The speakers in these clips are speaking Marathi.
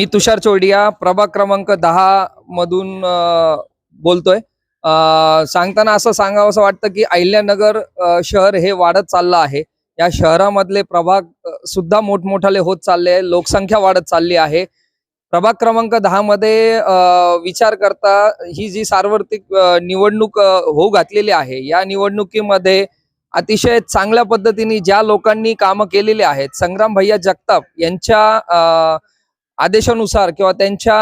मी तुषार चोरडिया प्रभाग क्रमांक 10 मधून बोलतोय। सांगताना असं सांगावंसं वाटतं की अहिल्यानगर शहर हे वाढत चाललं आहे। या शहरामधले प्रभाग सुद्धा मोठमोठाले होत चालले आहे, लोकसंख्या वाढत चालली आहे। प्रभाग क्रमांक 10 मध्ये विचार करता ही जी सार्वत्रिक निवडणूक होऊ घातलेली आहे, या निवडणुकीमध्ये अतिशय चांगल्या पद्धतीने ज्या लोकांनी कामं केलेली आहेत, संग्राम भैया जगताप यांच्या आदेशानुसार किंवा त्यांच्या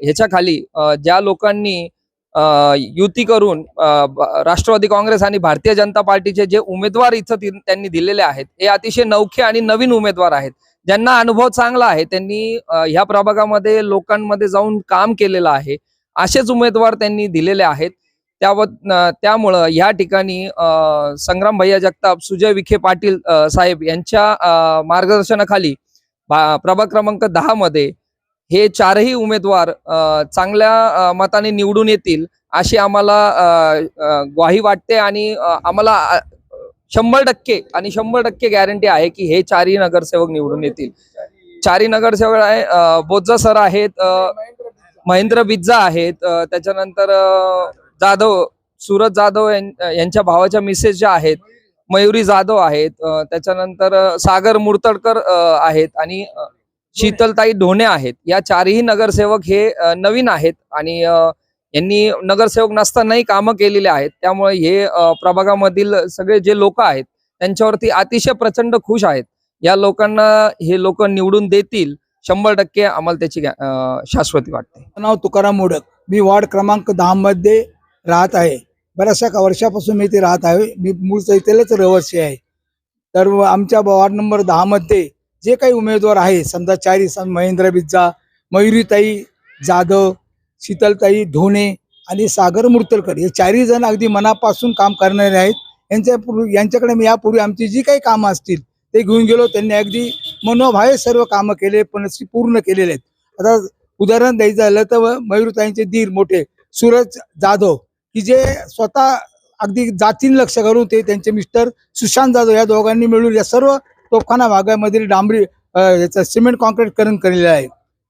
ह्याच्याखाली ज्या लोकांनी युती करून राष्ट्रवादी काँग्रेस आणि भारतीय जनता पार्टीचे जे उमेदवार इथं त्यांनी दिलेले आहेत, हे अतिशय नवखे आणि नवीन उमेदवार आहेत, ज्यांना अनुभव चांगला आहे। त्यांनी ह्या प्रभागामध्ये लोकांमध्ये जाऊन काम केलेलं आहे, असेच उमेदवार त्यांनी दिलेले आहेत। त्यामुळं या ठिकाणी संग्राम भैया जगताप, सुजय विखे पाटील साहेब यांच्या मार्गदर्शनाखाली प्रभाग क्रमांक 10 मध्ये हे चारही उमेदवार चांगल्या मताने निवडून येतील अशी आम्हाला ग्वाही वाटते आणि आम्हाला 100% गॅरंटी आहे की हे चारही नगरसेवक निवडून येतील। चारही नगरसेवक आहे, बोज्जा सर आहेत, महेंद्र बिज्जा आहेत, त्याच्यानंतर जाधव, सूरज जाधव यांच्या भावाच्या मिसेस ज्या आहेत, मयुरी जाधव आहेत, त्याच्यानंतर सागर मुर्तडकर आहेत आणि शीतलताई ढोणे आहेत। या चारही नगरसेवक हे नवीन आहेत आणि यांनी नगरसेवक नसतानाही कामं केलेली आहेत। त्यामुळे हे प्रभागामधील सगळे जे लोक आहेत त्यांच्यावरती अतिशय प्रचंड खुश आहेत। या लोकांना हे लोक निवडून देतील 100%, आम्हाला त्याची शाश्वती वाटते। नाव तुकाराम मोडक, मी वार्ड क्रमांक 10 मध्ये राहत आहे। बऱ्याचशा वर्षापासून मी इथे राहत आहे। मी मूळचा इथलेच रहिवासी आहे। तर आमच्या वार्ड नंबर 10 मध्ये जे काही उमेदवार आहे, समजा चारही, महेंद्र बिज्जा, मयुरीताई जाधव, शीतलताई ढोणे आणि सागर मुर्तडकर, हे चारही जण अगदी मनापासून काम करणारे आहेत। यांच्याकडे मी यापूर्वी आमची जी काही कामं असतील ते घेऊन गेलो। त्यांनी अगदी मनोभावे सर्व कामं केले, पण पूर्ण केलेले आहेत। आता उदाहरण द्यायचं झालं तर मयुरीताईंचे दीर मोठे सूरज जाधव, की जे स्वतः अगदी जातीने लक्ष करून ते त्यांचे मिस्टर सुशांत जाधव या दोघांनी मिळून या सर्व तोफखाना भागामधील डांबरी याचं सिमेंट कॉन्क्रीटकरण केलेलं आहे।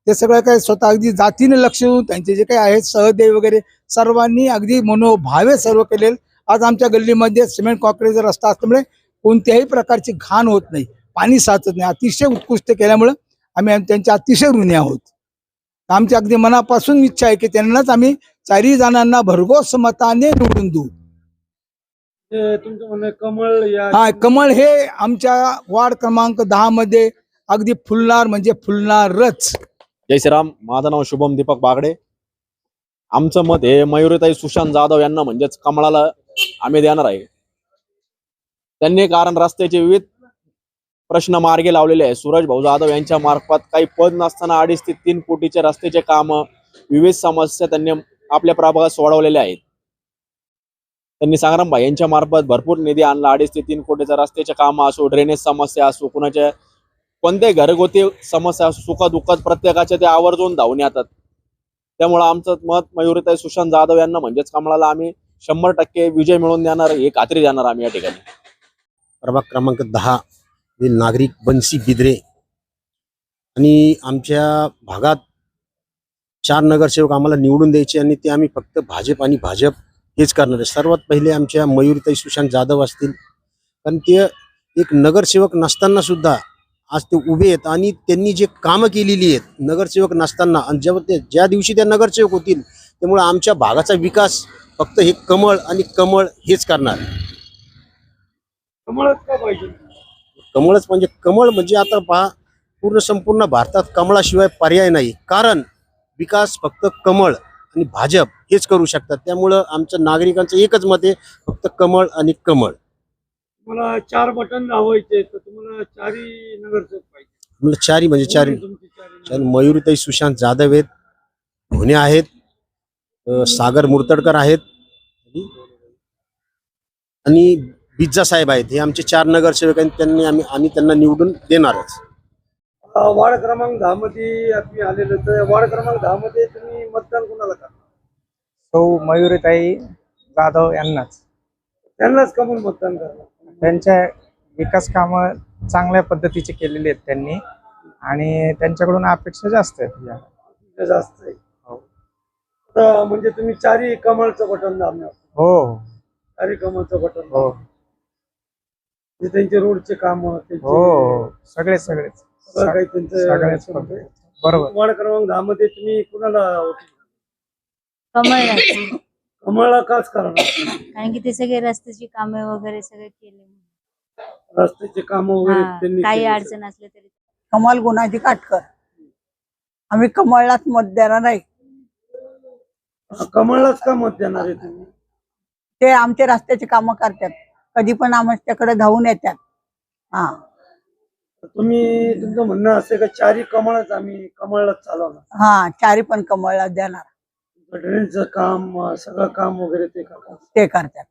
ते सगळं काय स्वतः अगदी जातीने लक्ष देऊन त्यांचे जे काही आहेत सहदेव वगैरे सर्वांनी अगदी मनोभावे सर्व केले। आज आमच्या गल्लीमध्ये सिमेंट कॉन्क्रीटचा रस्ता असल्यामुळे कोणत्याही प्रकारची घाण होत नाही, पाणी साचत नाही, अतिशय उत्कृष्ट केल्यामुळे आम्ही त्यांच्या अतिशय ऋणी आहोत। आमची अगदी मनापासून इच्छा आहे की त्यांनाच आम्ही चारही जणांना भरघोस मताने निवडून देऊ। तुमचं म्हणणं कमळ हा, कमळ हे आमच्या वार्ड क्रमांक 10 मध्ये अगदी फुलणार म्हणजे फुलणारच। जय श्रीराम, माझं नाव शुभम दीपक बागडे। आमचं मत हे मयुरीताई सुशांत जाधव यांना म्हणजेच कमळाला आम्ही देणार आहे। त्यांनी कारण रस्त्याचे विविध प्रश्न मार्गी लावलेले आहे। सूरज भाऊ जाधव यांच्या मार्फत काही पद नसताना 2.5 ते 3 कोटीचे रस्त्याचे काम, विविध समस्या त्यांनी आपल्या प्रभागात सोडवलेल्या आहेत। त्यांनी संग्राम भाई यांच्या मार्फत भरपूर निधी आणला। 2.5 ते 3 कोटीचा रस्त्याचे काम असो, ड्रेनेज समस्या असो, कुणाच्या कोणत्याही घरगुती समस्या असो, सुखदुःखात प्रत्येकाच्या ते आवर्जून धावून येतात। त्यामुळे आमचं मत मयुरीताई सुशांत जाधव यांना म्हणजेच कमळाला आम्ही 100% विजय मिळवून देणार, हे खात्री देणार आम्ही या ठिकाणी। प्रभाग क्रमांक 10 नागरिक बन्सी बिद्रे आणि आमच्या भागात 4 नगरसेवक आम्हाला निवडून द्यायचे आणि ते आम्ही फक्त भाजप आणि भाजप हेच करणार आहे। सर्वात पहिले आमच्या मयुरीताई सुशांत जाधव असतील, कारण ते एक नगरसेवक नसताना सुद्धा आज ते उभे आहेत आणि त्यांनी जे कामं केलेली आहेत नगरसेवक नसताना, आणि जेव्हा ज्या दिवशी त्या नगरसेवक होतील त्यामुळे आमच्या भागाचा विकास फक्त हे कमळ आणि कमळ हेच करणार। कमळच का पाहिजे? कमळच म्हणजे कमळ म्हणजे आता पहा, पूर्ण संपूर्ण भारतात कमळाशिवाय पर्याय नाही, कारण विकास फक्त कमळ आणि भाजप हेच करू शकतात। त्यामुळं आमचं नागरिकांचं एकच मत आहे, फक्त कमळ आणि कमळ। मला 4 बटन लावायचे तर तुम्हाला चारही नगरसेवक पाहिजे? मला चारही म्हणजे चार मयुरीताई सुशांत जाधव आहेत, ढोणे आहेत, सागर मुर्तडकर आहेत आणि बिज्जा साहेब आहेत। हे आमचे 4 नगरसेवक आहेत, त्यांनी आम्ही त्यांना निवडून देणारच। वार्ड क्रमांक 10 मध्ये तुम्ही आलेले, तर वार्ड क्रमांक 10 मध्ये तुम्ही मतदान कोणाला करणार? सौ मयुरीताई जाधव यांनाच। त्यांनाच कमल मतदान करणार? त्यांच्या विकास कामं चांगल्या पद्धतीचे केलेले आहेत त्यांनी, आणि त्यांच्याकडून अपेक्षा जास्त आहेत जास्त आहे. हो. तर म्हणजे तुम्ही चारही कमळचं बटन दाबणार, हो चारही कमळचं बटन हो म्हणजे त्यांचे रोडचे काम हो सगळेच सगळं काही त्यांचं सगळेच याच्यामध्ये. बरोबर. वार्ड क्रमांक 10 मध्ये तुम्ही कुणाला कमळ कमळला काच करणार? कारण की ते सगळे रस्त्याची कामे वगैरे सगळे केले. रस्त्याचे काम वगैरे हा, त्यांनी काही केले. अडचण असले तरी कमल गुणाजी काटकर. आम्ही कमळलाच मत देणार नाही. कमळलाच का मत देणार आहे तुम्ही? ते आमचे रस्त्याची कामं करतात, कधी पण आमच्याकडे धावून येतात. हा, तुम्ही तुमचं म्हणणं असं का चारही कमळच आम्ही कमळलाच चालवणार? हा, चारी पण कमळला देणार. ड्रेनचं काम सगळं काम वगैरे ते करतात. ते करतात.